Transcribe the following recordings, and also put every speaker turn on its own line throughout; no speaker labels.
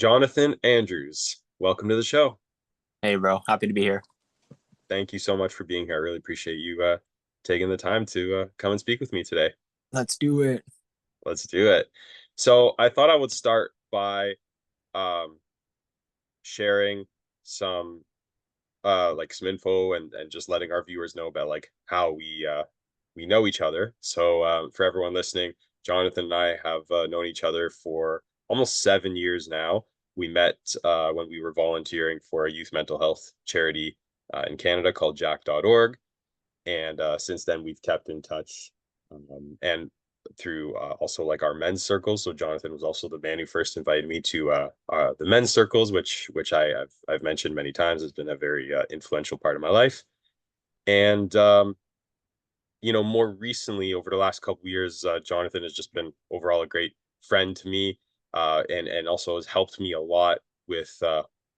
Jonathan Andrews, welcome to the show.
Hey, bro. Happy to be here.
Thank you so much for being here. I really appreciate you taking the time to come and speak with me today.
Let's do it.
Let's do it. So I thought I would start by um, sharing some like some info and just letting our viewers know about like how we know each other. So for everyone listening, Jonathan and I have known each other for almost 7 years now. We met when we were volunteering for a youth mental health charity in Canada called Jack.org. And since then, we've kept in touch and through also like our men's circles. So Jonathan was also the man who first invited me to the men's circles, which I've mentioned many times has been a very influential part of my life. And more recently, over the last couple of years, Jonathan has just been overall a great friend to me, and also has helped me a lot with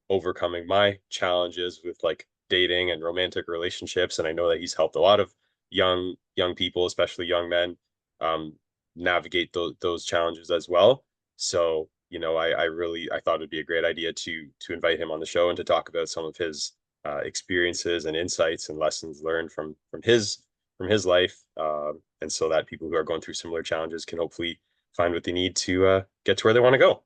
overcoming my challenges with like dating and romantic relationships. And I know that he's helped a lot of young people, especially young men, um, navigate those challenges as well. So, I thought it'd be a great idea to invite him on the show and to talk about some of his experiences and insights and lessons learned from his life, and so that people who are going through similar challenges can hopefully find what they need to get to where they want to go.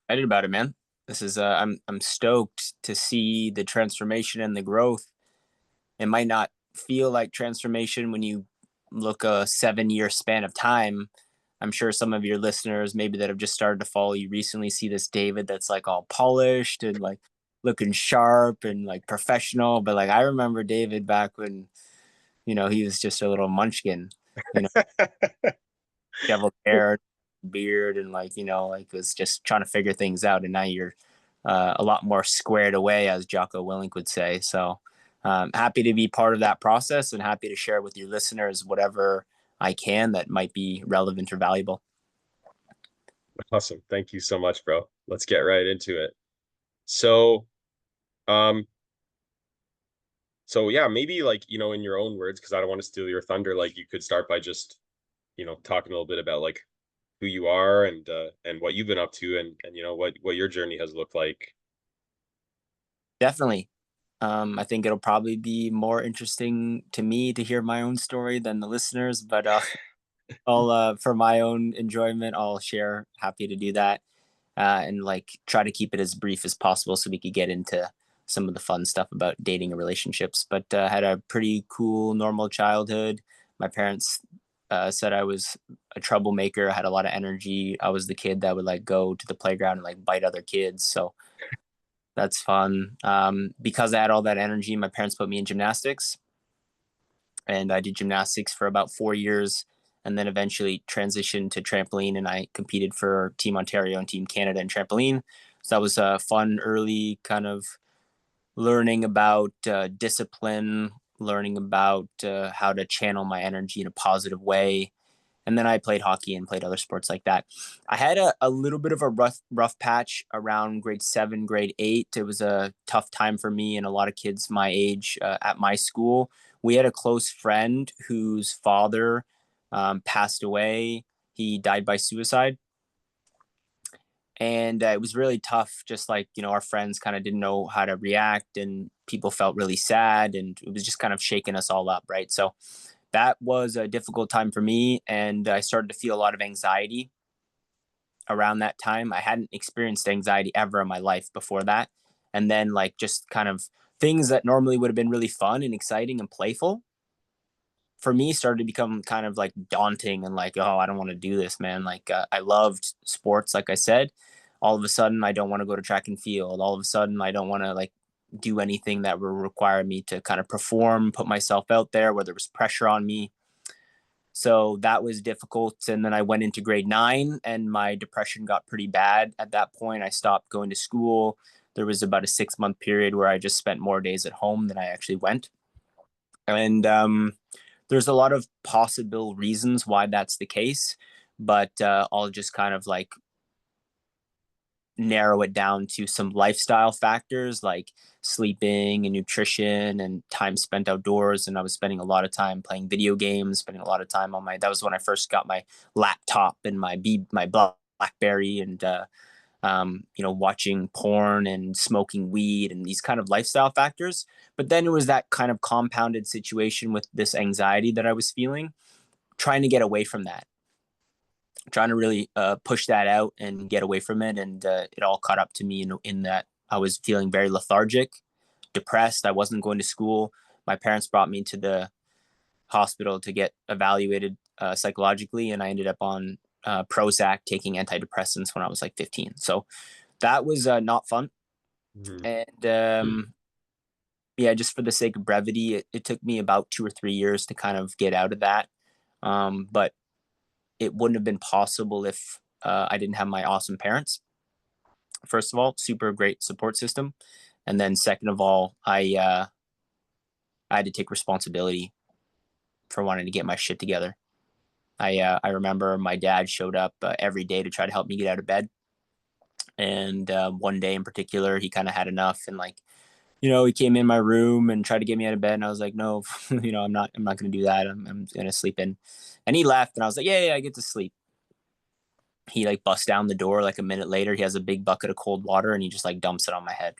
Excited about it, man. This is I'm stoked to see the transformation and the growth. It might not feel like transformation when you look a 7 year span of time. I'm sure some of your listeners, maybe that have just started to follow you recently, see this David that's like all polished and like looking sharp and like professional. But like I remember David back when, he was just a little munchkin, you know, deviled hair, beard, and like was just trying to figure things out. And now you're a lot more squared away, as Jocko Willink would say. So happy to be part of that process and happy to share with your listeners whatever I can that might be relevant or valuable.
Awesome. Thank you so much, bro. Let's get right into it. So, um, so yeah, maybe like, in your own words, because I don't want to steal your thunder, like you could start by just, talking a little bit about like who you are and what you've been up to and what your journey has looked like.
Definitely. I think it'll probably be more interesting to me to hear my own story than the listeners, but I'll for my own enjoyment, I'll share. Happy to do that, and like try to keep it as brief as possible so we could get into some of the fun stuff about dating and relationships. But had a pretty cool, normal childhood. My parents said I was a troublemaker. I had a lot of energy. I was the kid that would like go to the playground and like bite other kids. So that's fun. Because I had all that energy, my parents put me in gymnastics, and I did gymnastics for about 4 years, and then eventually transitioned to trampoline. And I competed for Team Ontario and Team Canada in trampoline. So that was a fun early kind of learning about discipline, learning about how to channel my energy in a positive way. And then I played hockey and played other sports like that. I had a little bit of a rough patch around grade 7, grade 8. It was a tough time for me and a lot of kids my age at my school. We had a close friend whose father passed away. He died by suicide, and it was really tough. Just like our friends kind of didn't know how to react, and people felt really sad, and it was just kind of shaking us all up, right? So that was a difficult time for me, and I started to feel a lot of anxiety around that time. I hadn't experienced anxiety ever in my life before that. And then like just kind of things that normally would have been really fun and exciting and playful for me started to become kind of like daunting and like, oh, I don't want to do this, man. Like I loved sports, like I said. All of a sudden I don't want to go to track and field. All of a sudden I don't want to like do anything that would require me to kind of perform, put myself out there where there was pressure on me. So that was difficult. And then I went into grade 9 and my depression got pretty bad. At that point, I stopped going to school. There was about a 6 month period where I just spent more days at home than I actually went. And there's a lot of possible reasons why that's the case. But I'll just kind of like narrow it down to some lifestyle factors like sleeping and nutrition and time spent outdoors. And I was spending a lot of time playing video games, spending a lot of time on my, that was when I first got my laptop and my blah BlackBerry and watching porn and smoking weed and these kind of lifestyle factors. But then it was that kind of compounded situation with this anxiety that I was feeling, trying to get away from that, trying to really push that out and get away from it. And it all caught up to me in that I was feeling very lethargic, depressed. I wasn't going to school. My parents brought me to the hospital to get evaluated psychologically, and I ended up on Prozac taking antidepressants when I was like 15. So that was not fun.
Mhm.
And yeah, just for the sake of brevity, it took me about 2 or 3 years to kind of get out of that. But it wouldn't have been possible if I didn't have my awesome parents. First of all, super great support system, and then second of all, I had to take responsibility for wanting to get my shit together. I remember my dad showed up every day to try to help me get out of bed, and one day in particular, he kind of had enough, and like he came in my room and tried to get me out of bed, and I was like, no, I'm not going to do that. I'm going to sleep in, and he left, and I was like, yeah, I get to sleep. He like busts down the door like a minute later. He has a big bucket of cold water and he just like dumps it on my head.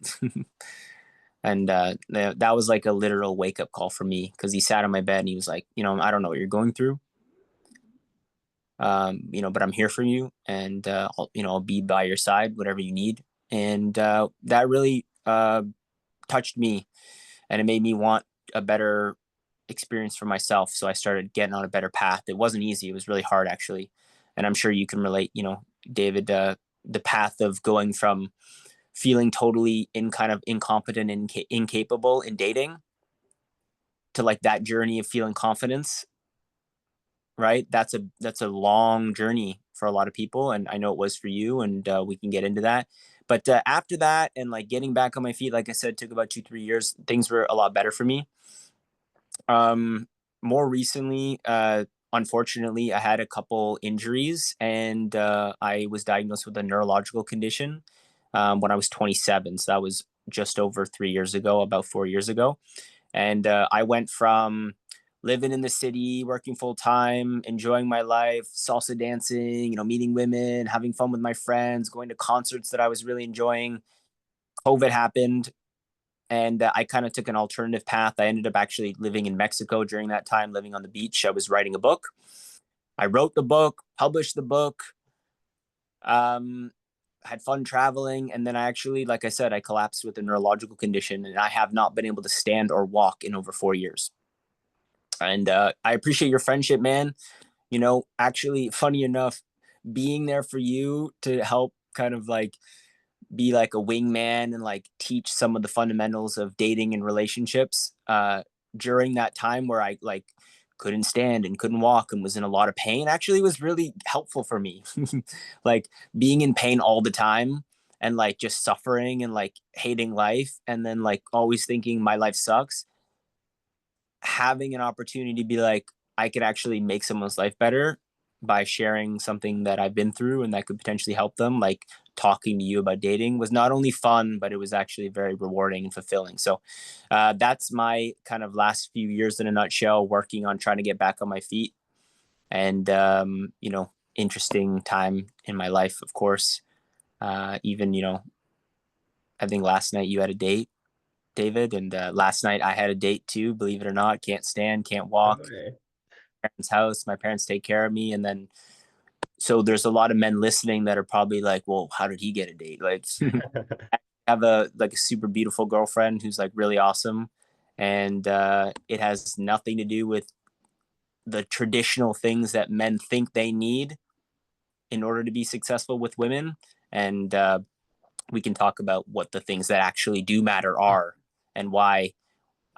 And that was like a literal wake up call for me because he sat on my bed and he was like, I don't know what you're going through, but I'm here for you, and I'll be by your side, whatever you need. And that really touched me, and it made me want a better experience for myself. So I started getting on a better path. It wasn't easy. It was really hard actually. And I'm sure you can relate, David, the path of going from feeling totally kind of incompetent and incapable in dating to like that journey of feeling confidence, right? That's a long journey for a lot of people, and I know it was for you, and we can get into that. But after that, and like getting back on my feet, like I said, took about 2 3 years. Things were a lot better for me. Um, More recently, unfortunately, I had a couple injuries, and I was diagnosed with a neurological condition when I was 27. So that was just over 3 years ago, about 4 years ago. And I went from living in the city, working full time, enjoying my life, salsa dancing, meeting women, having fun with my friends, going to concerts that I was really enjoying. COVID happened, and I kind of took an alternative path. I ended up actually living in Mexico during that time, living on the beach. I was writing a book. I wrote the book, published the book, um, had fun traveling, and then I actually, like I said, I collapsed with a neurological condition, and I have not been able to stand or walk in over 4 years. And I appreciate your friendship, man. Actually, funny enough, being there for you to help kind of like be like a wingman and like teach some of the fundamentals of dating and relationships during that time where I like couldn't stand and couldn't walk and was in a lot of pain actually was really helpful for me. Like being in pain all the time and like just suffering and like hating life and then like always thinking my life sucks, having an opportunity to be like, I could actually make someone's life better by sharing something that I've been through and that could potentially help them, like talking to you about dating, was not only fun, but it was actually very rewarding and fulfilling. So that's my kind of last few years in a nutshell, working on trying to get back on my feet. And, interesting time in my life, of course. Even, I think last night you had a date, David, and last night I had a date too. Believe it or not, can't stand, can't walk.
Okay.
Parents' house, my parents take care of me, and then so there's a lot of men listening that are probably like, "Well, how did he get a date?" Like, I have a super beautiful girlfriend who's like really awesome, and it has nothing to do with the traditional things that men think they need in order to be successful with women, and we can talk about what the things that actually do matter are and why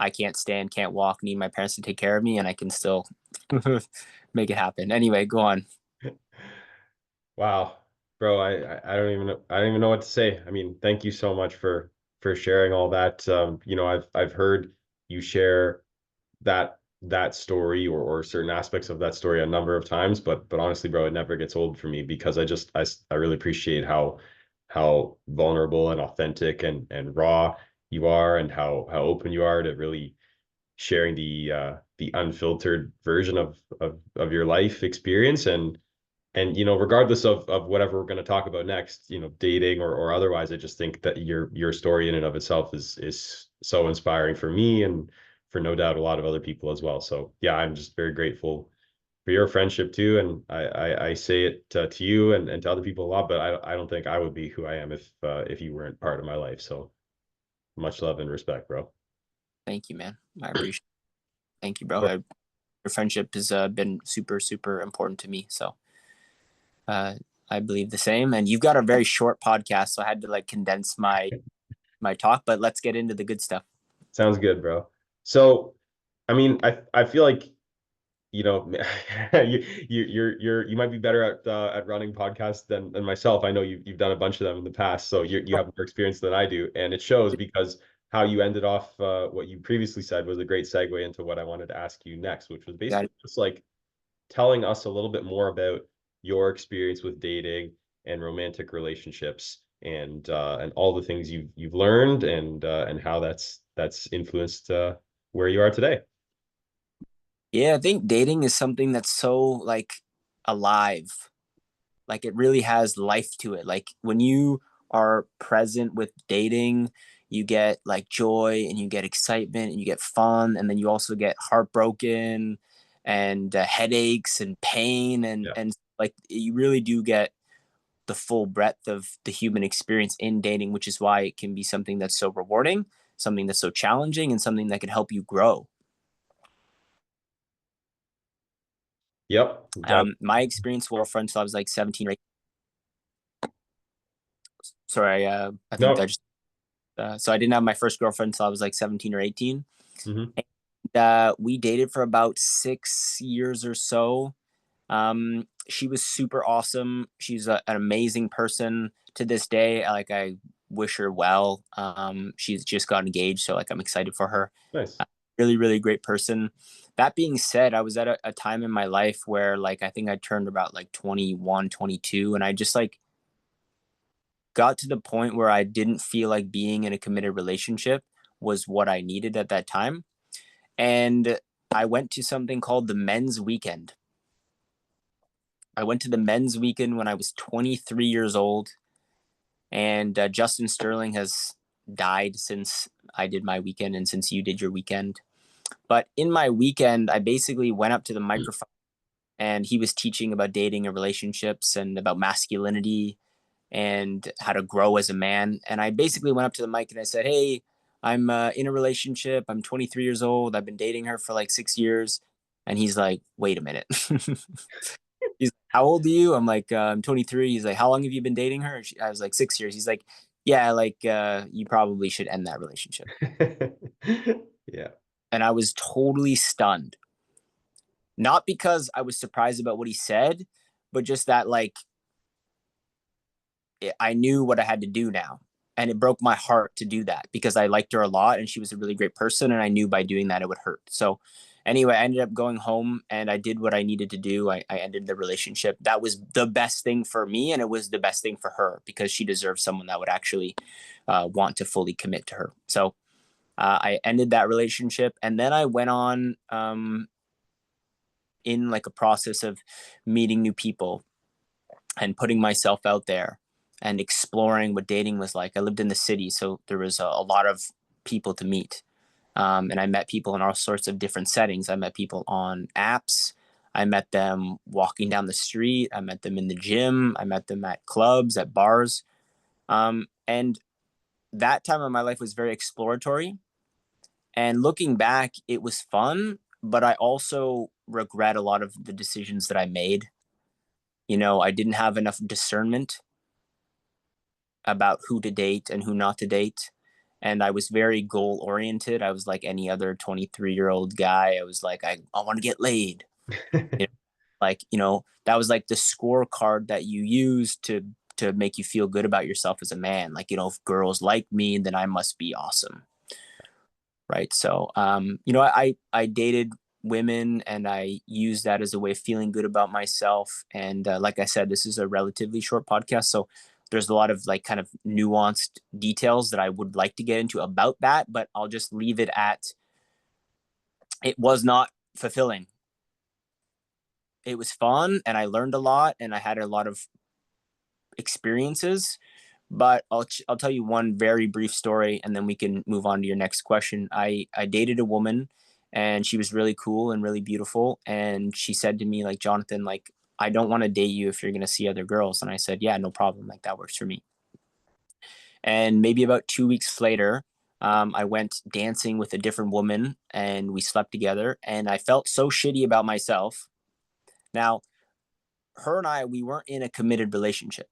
I can't stand, can't walk, need my parents to take care of me, and I can still make it happen. Anyway, go on.
Wow, bro, I don't even know what to say. I mean, thank you so much for sharing all that. I've heard you share that story or certain aspects of that story a number of times, but honestly, bro, it never gets old for me because I really appreciate how vulnerable and authentic and raw you are and how open you are to really sharing the unfiltered version of your life experience. And and regardless of whatever we're going to talk about next, dating or otherwise, I just think that your story in and of itself is so inspiring for me, and for no doubt a lot of other people as well. So yeah, I'm just very grateful for your friendship too, and I say it to you and to other people a lot, but I don't think I would be who I am if you weren't part of my life. So much love and respect, bro.
Thank you, man. I appreciate it. Thank you, bro. Your friendship has been super, super important to me. So uh, I believe the same. And you've got a very short podcast, so I had to like condense my talk. But let's get into the good stuff.
Sounds good, bro. So, I mean, I feel like you might be better at running podcasts than myself. I know you've done a bunch of them in the past, so you have more experience than I do, and it shows because how you ended off what you previously said was a great segue into what I wanted to ask you next, which was
Got
basically
it.
just like telling us a little bit more about your experience with dating and romantic relationships, and all the things you've learned, and how that's influenced where you are today.
Yeah, I think dating is something that's so like alive. Like it really has life to it. Like when you are present with dating, you get like joy and you get excitement and you get fun, and then you also get heartbroken and headaches and pain, and
Yeah.
like you really do get the full breadth of the human experience in dating, which is why it can be something that's so rewarding, something that's so challenging, and something that can help you grow.
Yep.
My experience with girlfriend till I was like 17 or 18. Sorry, I think that
No.
just so I didn't have my first girlfriend until I was like 17 or 18.
Hmm.
And, we dated for about 6 years or so. She was super awesome. She's an amazing person to this day. Like I wish her well. She's just got engaged, so like I'm excited for her.
Nice.
Really, really great person. That being said, I was at a time in my life where like I think I turned about like 21, 22, and I just like got to the point where I didn't feel like being in a committed relationship was what I needed at that time. And I went to something called the men's weekend. I went to the men's weekend when I was 23 years old. And Justin Sterling has died since I did my weekend and since you did your weekend. But in my weekend, I basically went up to the microphone and he was teaching about dating and relationships and about masculinity and how to grow as a man. And I basically went up to the mic and I said, "Hey, I'm in a relationship. I'm 23 years old. I've been dating her for like 6 years." And he's like, "Wait a minute." He's like, "How old are you?" I'm like, "I'm 23." He's like, "How long have you been dating her?" I was like, 6 years. He's like, "Yeah, like you probably should end that relationship."
Yeah.
And I was totally stunned. Not because I was surprised about what he said, but just that like I knew what I had to do now. And it broke my heart to do that because I liked her a lot and she was a really great person. And I knew by doing that it would hurt. So, anyway, I ended up going home and I did what I needed to do. I ended the relationship. That was the best thing for me. And it was the best thing for her because she deserves someone that would actually want to fully commit to her. So, I ended that relationship. And then I went on in like a process of meeting new people and putting myself out there and exploring what dating was like. I lived in the city, so there was a lot of people to meet. And I met people in all sorts of different settings. I met people on apps. I met them walking down the street. I met them in the gym. I met them at clubs, at bars. And that time of my life was very exploratory. And looking back, it was fun, but I also regret a lot of the decisions that I made. I didn't have enough discernment about who to date and who not to date. And I was very goal oriented. I was like any other 23-year-old guy. I was like, I want to get laid. You know, like, that was like the scorecard that you use to make you feel good about yourself as a man. Like, if girls like me, then I must be awesome. Right. So I dated women and I used that as a way of feeling good about myself. And like I said, this is a relatively short podcast, so there's a lot of like kind of nuanced details that I would like to get into about that, but I'll just leave it at it was not fulfilling. it was fun and I learned a lot and I had a lot of experiences. But I'll tell you one very brief story, and then we can move on to your next question. I dated a woman, and she was really cool and really beautiful, and she said to me like, Jonathan, like, I don't want to date you if you're gonna see other girls. And I said, yeah, no problem. Like that works for me. And maybe about 2 weeks later, I went dancing with a different woman, and we slept together, and I felt so shitty about myself. Now, her and I, we weren't in a committed relationship.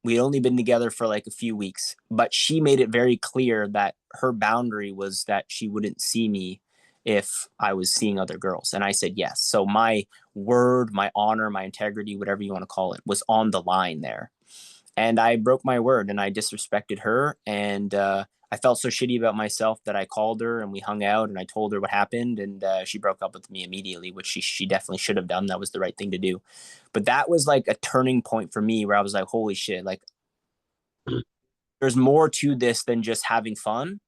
We'd only been together for like a few weeks, but she made it very clear that her boundary was that she wouldn't see me if I was seeing other girls. And I said yes. So my word, my honor, my integrity, whatever you want to call it, was on the line there. And I broke my word and I disrespected her. And I felt so shitty about myself that I called her and we hung out and I told her what happened. And she broke up with me immediately, which she definitely should have done. That was the right thing to do. But that was like a turning point for me where I was like, holy shit, like there's more to this than just having fun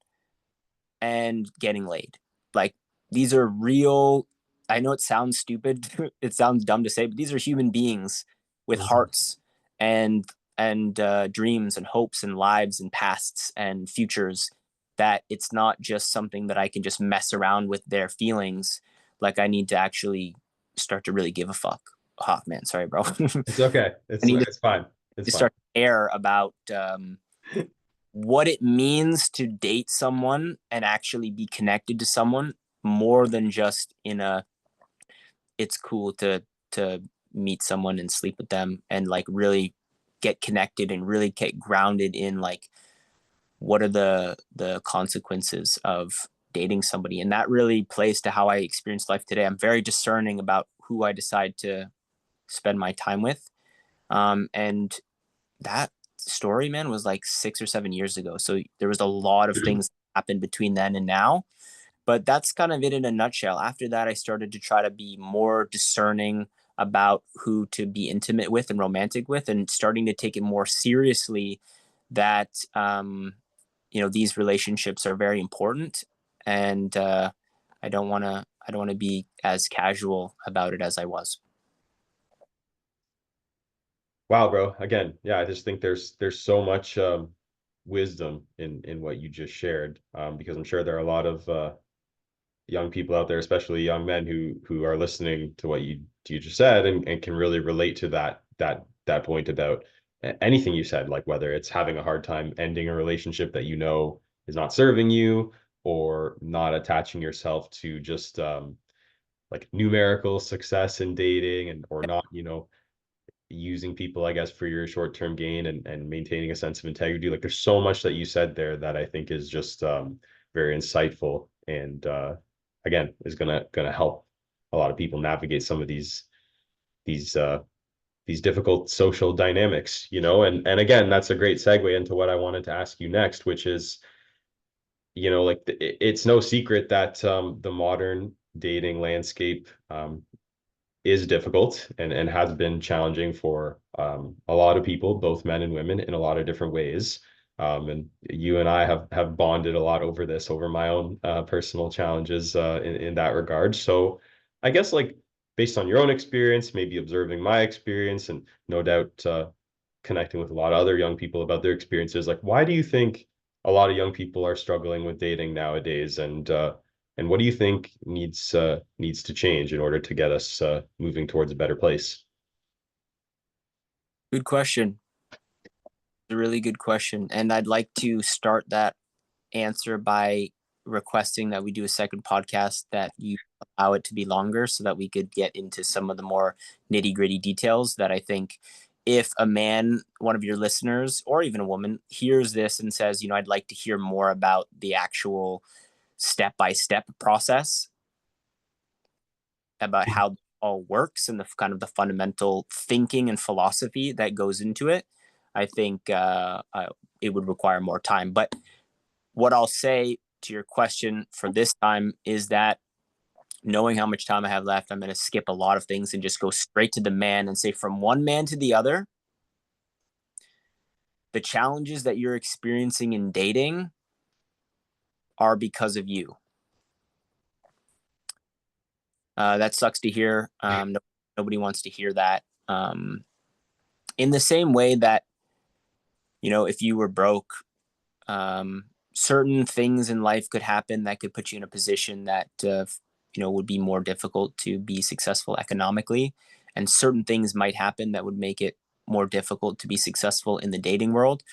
and getting laid. Like these are real. I know it sounds stupid. It sounds dumb to say, but these are human beings with
Mhm.
hearts and dreams and hopes and lives and pasts and futures. That it's not just something that I can just mess around with their feelings. Like I need to actually start to really give a fuck. Oh man, sorry, bro.
It's okay.
I need
It's fine. It's
to
fine.
start to care about what it means to date someone and actually be connected to someone more than just in a it's cool to meet someone and sleep with them and like really get connected and really get grounded in like what are the consequences of dating somebody. And that really plays to how I experience life today. I'm very discerning about who I decide to spend my time with. And that story, man, was like 6 or 7 years ago. So there was a lot of things that happened between then and now. But that's kind of it in a nutshell. After that, I started to try to be more discerning about who to be intimate with and romantic with, and starting to take it more seriously that, these relationships are very important. And I don't want to be as casual about it as I was.
Wow, bro. Again, yeah, I just think there's so much wisdom in what you just shared. Because I'm sure there are a lot of young people out there, especially young men who are listening to what you just said and can really relate to that point about anything you said, like whether it's having a hard time ending a relationship that you know is not serving you, or not attaching yourself to just like numerical success in dating, and or not, using people, I guess, for your short-term gain, and maintaining a sense of integrity. Like there's so much that you said there that I think is just very insightful, and again is gonna help a lot of people navigate some of these uh these difficult social dynamics, and again, that's a great segue into what I wanted to ask you next, which is, like it's no secret that the modern dating landscape is difficult, and has been challenging for a lot of people, both men and women, in a lot of different ways. And you and I have bonded a lot over this, over my own personal challenges in that regard. So I guess, like, based on your own experience, maybe observing my experience, and no doubt connecting with a lot of other young people about their experiences, like, why do you think a lot of young people are struggling with dating nowadays? And what do you think needs to change in order to get us moving towards a better place?
Good question. A really good question. And I'd like to start that answer by requesting that we do a second podcast that you allow it to be longer so that we could get into some of the more nitty gritty details that I think if a man, one of your listeners, or even a woman hears this and says, I'd like to hear more about the actual step by step process about how it all works and the kind of the fundamental thinking and philosophy that goes into it, I think it would require more time. But what I'll say to your question for this time is that knowing how much time I have left, I'm going to skip a lot of things and just go straight to the man and say, from one man to the other, the challenges that you're experiencing in dating are because of you. That sucks to hear. Nobody wants to hear that. In the same way that, if you were broke, certain things in life could happen that could put you in a position that, would be more difficult to be successful economically. And certain things might happen that would make it more difficult to be successful in the dating world.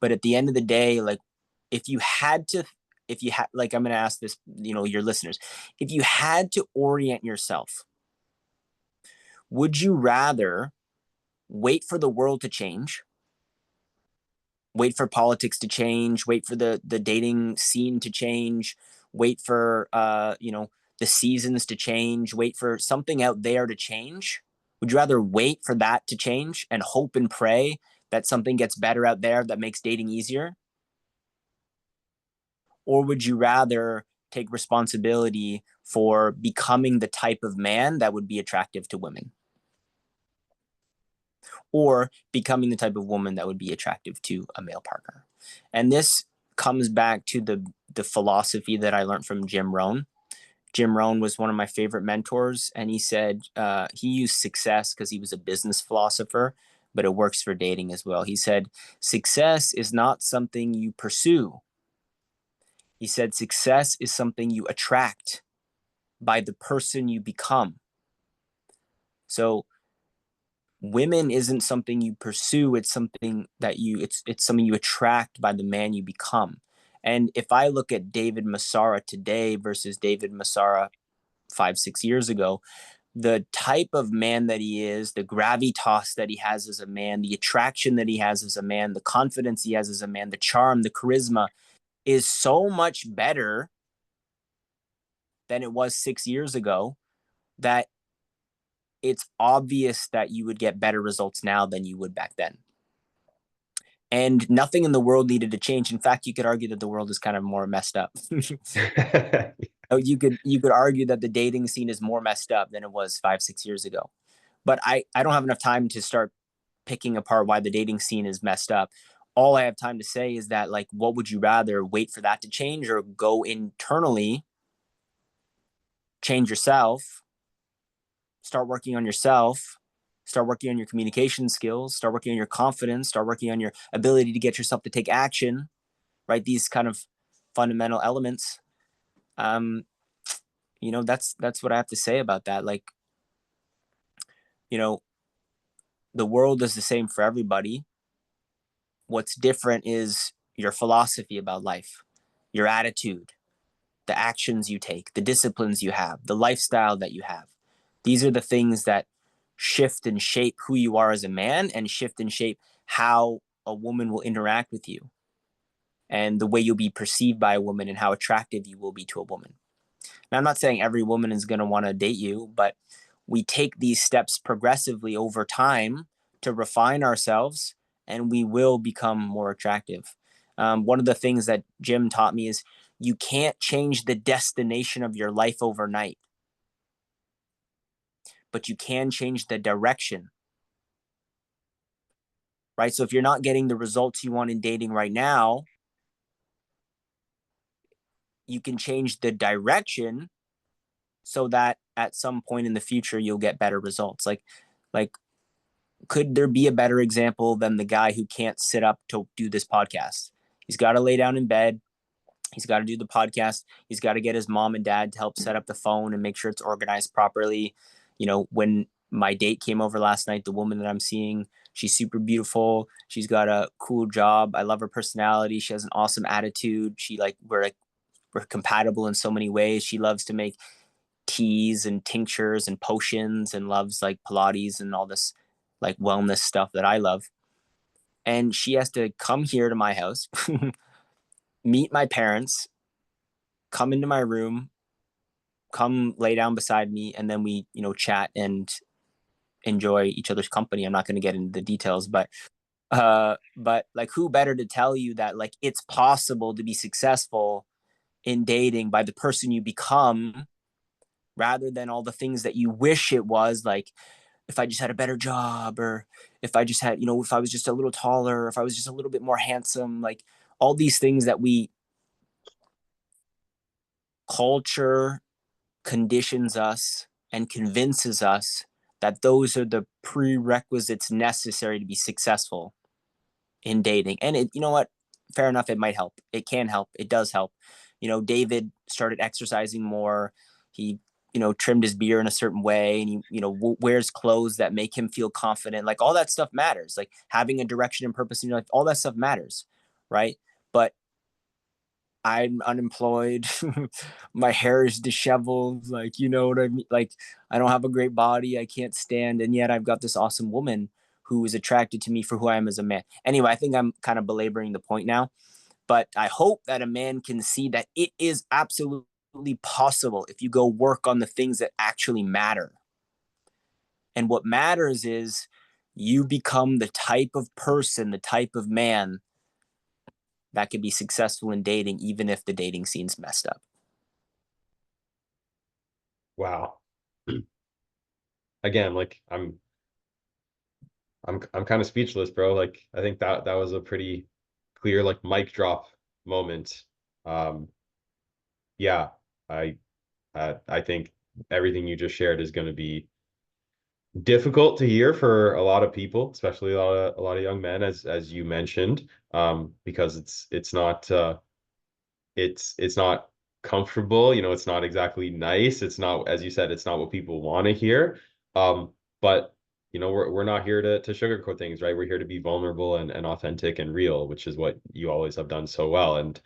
But at the end of the day, like, if you had to, if you had, like, I'm going to ask this, your listeners, if you had to orient yourself, would you rather wait for the world to change, wait for politics to change, wait for the dating scene to change, wait for the seasons to change, wait for something out there to change? Would you rather wait for that to change and hope and pray that something gets better out there that makes dating easier? Or would you rather take responsibility for becoming the type of man that would be attractive to women? Or becoming the type of woman that would be attractive to a male partner? And this comes back to the philosophy that I learned from Jim Rohn. Jim Rohn was one of my favorite mentors, and he said he used success because he was a business philosopher, but it works for dating as well. He said, success is not something you pursue. He said, success is something you attract by the person you become. So women isn't something you pursue, it's something that it's something you attract by the man you become. And if I look at David Massara today versus David Massara 5-6 years ago, the type of man that he is, the gravitas that he has as a man, the attraction that he has as a man, the confidence he has as a man, the charm, the charisma is so much better than it was 6 years ago that it's obvious that you would get better results now than you would back then. And nothing in the world needed to change. In fact, you could argue that the world is kind of more messed up. You could argue that the dating scene is more messed up than it was 5-6 years ago. But I don't have enough time to start picking apart why the dating scene is messed up. All I have time to say is that, like, what would you rather, wait for that to change or go internally, change yourself, start working on yourself, start working on your communication skills, start working on your confidence, start working on your ability to get yourself to take action, right? These kind of fundamental elements. That's what I have to say about that. Like, you know, the world is the same for everybody. What's different is your philosophy about life, your attitude, the actions you take, the disciplines you have, the lifestyle that you have. These are the things that shift and shape who you are as a man and shift and shape how a woman will interact with you and the way you'll be perceived by a woman and how attractive you will be to a woman. Now, I'm not saying every woman is going to want to date you, but we take these steps progressively over time to refine ourselves and we will become more attractive. One of the things that Jim taught me is you can't change the destination of your life overnight, but you can change the direction, right? So if you're not getting the results you want in dating right now, you can change the direction so that at some point in the future you'll get better results. Like could there be a better example than the guy who can't sit up to do this podcast? He's got to lay down in bed. He's got to do the podcast. He's got to get his mom and dad to help set up the phone and make sure it's organized properly. When my date came over last night, the woman that I'm seeing, she's super beautiful. She's got a cool job. I love her personality. She has an awesome attitude. We're compatible in so many ways. She loves to make teas and tinctures and potions and loves like Pilates and all this like wellness stuff that I love. And she has to come here to my house, meet my parents, come into my room, come lay down beside me, and then we, chat and enjoy each other's company. I'm not going to get into the details, but like, who better to tell you that like it's possible to be successful in dating by the person you become rather than all the things that you wish it was, like if I just had a better job, or if I just had, if I was just a little taller, if I was just a little bit more handsome, like all these things that we culture conditions us and convinces us that those are the prerequisites necessary to be successful in dating. And you know what? Fair enough. It might help. It can help. It does help. David started exercising more. He, trimmed his beard in a certain way, and he, wears clothes that make him feel confident. Like all that stuff matters. Like having a direction and purpose in your life, all that stuff matters, right? But I'm unemployed. My hair is disheveled. Like, you know what I mean? Like, I don't have a great body. I can't stand. And yet I've got this awesome woman who is attracted to me for who I am as a man. Anyway, I think I'm kind of belaboring the point now, but I hope that a man can see that it is absolutely possible if you go work on the things that actually matter. And what matters is you become the type of person, the type of man that could be successful in dating, even if the dating scene's messed up.
Wow. Again, like I'm kind of speechless, bro. Like I think that was a pretty clear like mic drop moment. Um yeah, I I think everything you just shared is going to be difficult to hear for a lot of people, especially a lot of young men, as you mentioned, because it's not it's not comfortable. It's not exactly nice. It's not, as you said, it's not what people want to hear. But we're not here to sugarcoat things, right? We're here to be vulnerable and authentic and real, which is what you always have done so well. And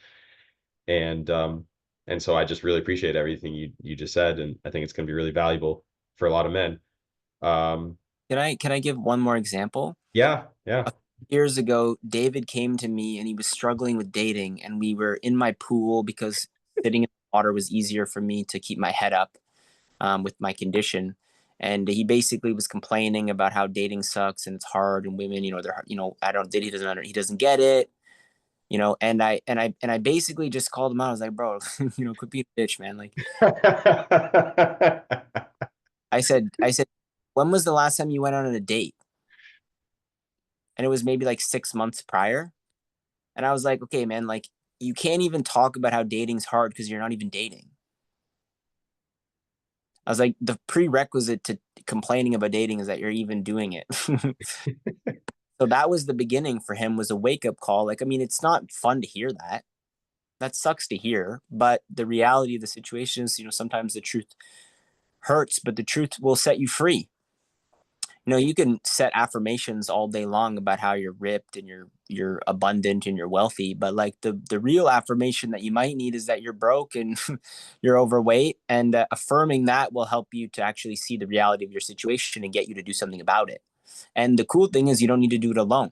and so I just really appreciate everything you just said, and I think it's going to be really valuable for a lot of men. Um,
Can I give one more example?
yeah, yeah.
Years ago, David came to me and he was struggling with dating, and we were in my pool because sitting in the water was easier for me to keep my head up with my condition. And he basically was complaining about how dating sucks and it's hard, and women, they're, I don't, he doesn't get it, and I basically just called him out. I was like, bro, quit being a bitch, man. Like I said, when was the last time you went on a date? And it was maybe like 6 months prior. And I was like, okay, man, like you can't even talk about how dating's hard because you're not even dating. I was like, the prerequisite to complaining about dating is that you're even doing it. So that was the beginning for him, was a wake up call. Like, I mean, it's not fun to hear that. That sucks to hear, but the reality of the situation is, sometimes the truth hurts, but the truth will set you free. You can set affirmations all day long about how you're ripped and you're abundant and you're wealthy, but like the real affirmation that you might need is that you're broke and you're overweight, and affirming that will help you to actually see the reality of your situation and get you to do something about it. And the cool thing is you don't need to do it alone,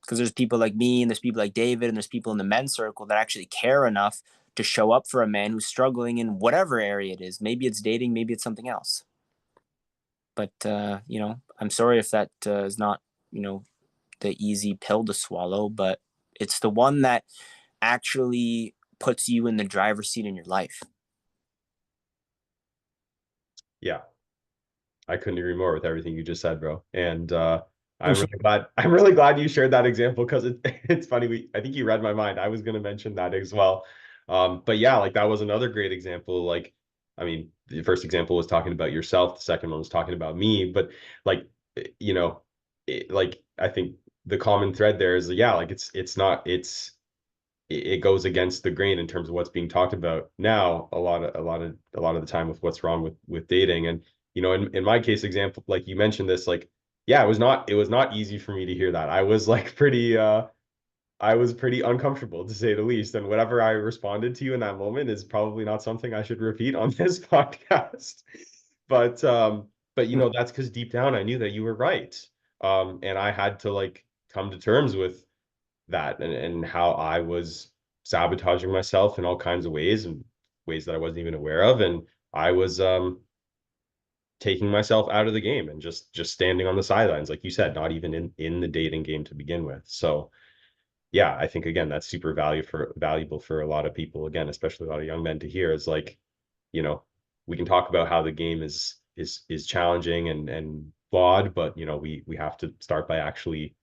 because there's people like me and there's people like David and there's people in the men's circle that actually care enough to show up for a man who's struggling in whatever area it is. Maybe it's dating, maybe it's something else. But I'm sorry if that is not the easy pill to swallow, but it's the one that actually puts you in the driver's seat in your life.
Yeah, I couldn't agree more with everything you just said, bro. And I'm really glad you shared that example, because it's funny. I think you read my mind. I was going to mention that as well. But yeah, like that was another great example. Like, I mean, the first example was talking about yourself. The second one was talking about me. But like, like I think the common thread there is, yeah, like it's not it goes against the grain in terms of what's being talked about now a lot of the time with what's wrong with dating. And in my case example, like you mentioned this, like yeah, it was not easy for me to hear that. I was like pretty uncomfortable, to say the least, and whatever I responded to you in that moment is probably not something I should repeat on this podcast. But that's because deep down I knew that you were right. And I had to like come to terms with that, and how I was sabotaging myself in all kinds of ways, and ways that I wasn't even aware of. And I was taking myself out of the game and just standing on the sidelines, like you said, not even in the dating game to begin with. So yeah, I think again that's super valuable for a lot of people, again, especially a lot of young men, to hear. Is like, you know, we can talk about how the game is challenging and flawed, but we have to start by actually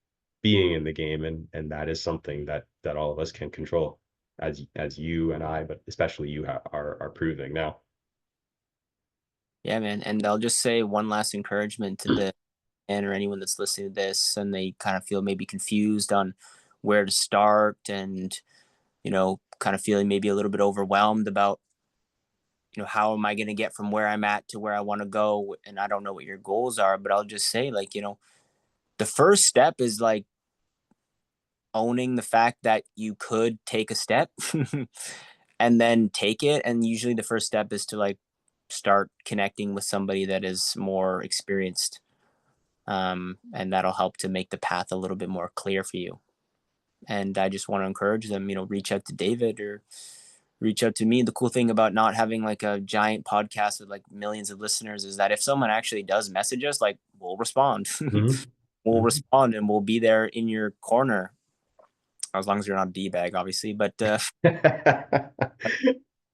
being in the game, and that is something that all of us can control, as you and I, but especially you are proving now.
Yeah, man. And I'll just say one last encouragement to the and or anyone that's listening to this and they kind of feel maybe confused on where to start and kind of feeling maybe a little bit overwhelmed about how am I going to get from where I'm at to where I want to go, and I don't know what your goals are. But I'll just say, like, the first step is like owning the fact that you could take a step and then take it. And usually the first step is to like start connecting with somebody that is more experienced, and that'll help to make the path a little bit more clear for you. And I just want to encourage them, reach out to David or reach out to me. The cool thing about not having like a giant podcast with like millions of listeners is that if someone actually does message us, like, we'll respond.
Mhm.
We'll
Mhm.
respond and we'll be there in your corner, as long as you're not a D-bag, obviously. But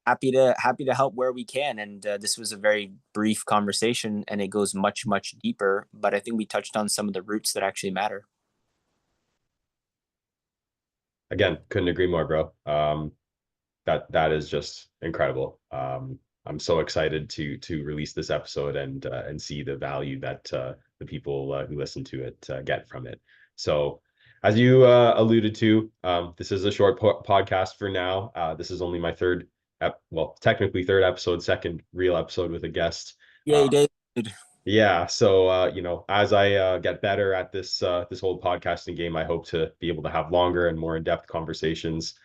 happy to help where we can. And this was a very brief conversation, and it goes much deeper. But I think we touched on some of the roots that actually matter.
Again, couldn't agree more, bro. That is just incredible. I'm so excited to release this episode and see the value that the people who listen to it get from it. So, as you alluded to, this is a short podcast for now. This is only my well, technically third episode, second real episode with a guest.
Yay, David.
Yeah, so as I get better at this whole podcasting game, I hope to be able to have longer and more in-depth conversations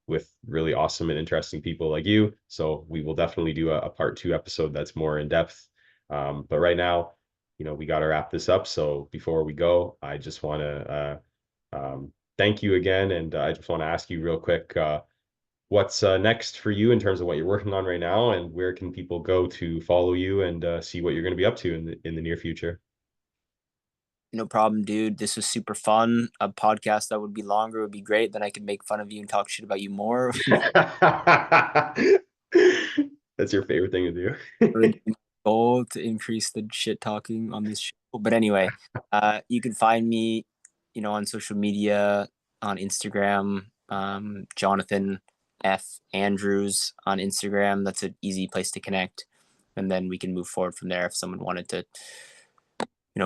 with really awesome and interesting people like you. So we will definitely do a part two episode that's more in depth. But right now, we got to wrap this up. So before we go, I just want to thank you again, and I just want to ask you real quick, what's next for you in terms of what you're working on right now, and where can people go to follow you and see what you're going to be up to in the near future?
No problem, dude. This was super fun. A podcast that would be longer would be great. Then I could make fun of you and talk shit about you more.
That's your favorite thing to do.
Goal to increase the shit talking on this show. But anyway, you can find me, on social media, on Instagram, Jonathan F. Andrews on Instagram. That's an easy place to connect. And then we can move forward from there if someone wanted to,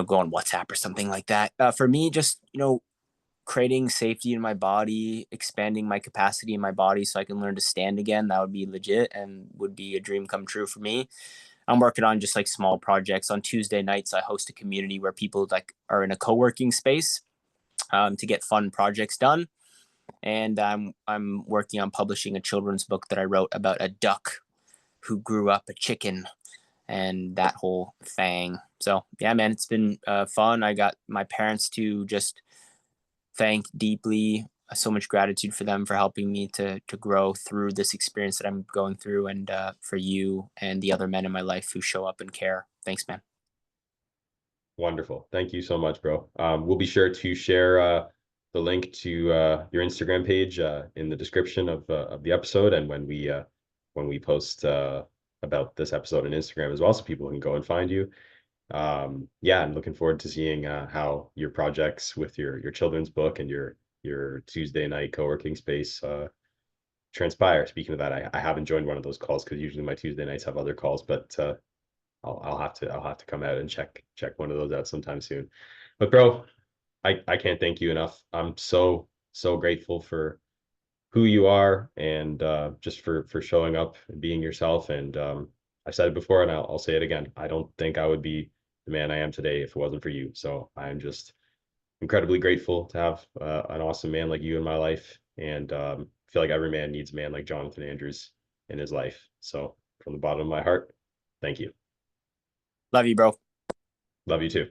go on WhatsApp or something like that. For me, just, creating safety in my body, expanding my capacity in my body so I can learn to stand again. That would be legit and would be a dream come true for me. I'm working on just like small projects. On Tuesday nights, I host a community where people like are in a co-working space, to get fun projects done. And I'm working on publishing a children's book that I wrote about a duck who grew up a chicken and that whole thing. So yeah, man, it's been fun. I got my parents to just thank deeply. So much gratitude for them for helping me to grow through this experience that I'm going through, and for you and the other men in my life who show up and care. Thanks, man.
Wonderful. Thank you so much, bro. We'll be sure to share the link to your Instagram page in the description of the episode, and when we post about this episode on Instagram as well, so people can go and find you. Yeah, I'm looking forward to seeing how your projects with your children's book and your Tuesday night co-working space transpire. Speaking of that, I haven't joined one of those calls because usually my Tuesday nights have other calls, but I'll have to come out and check one of those out sometime soon. But bro, I can't thank you enough. I'm so grateful for who you are, and just for showing up and being yourself. And I said it before, and I'll say it again. I don't think I would be the man I am today if it wasn't for you. So I'm just incredibly grateful to have an awesome man like you in my life, and I feel like every man needs a man like Jonathan Andrews in his life. So from the bottom of my heart, thank you.
Love you, bro.
Love you too.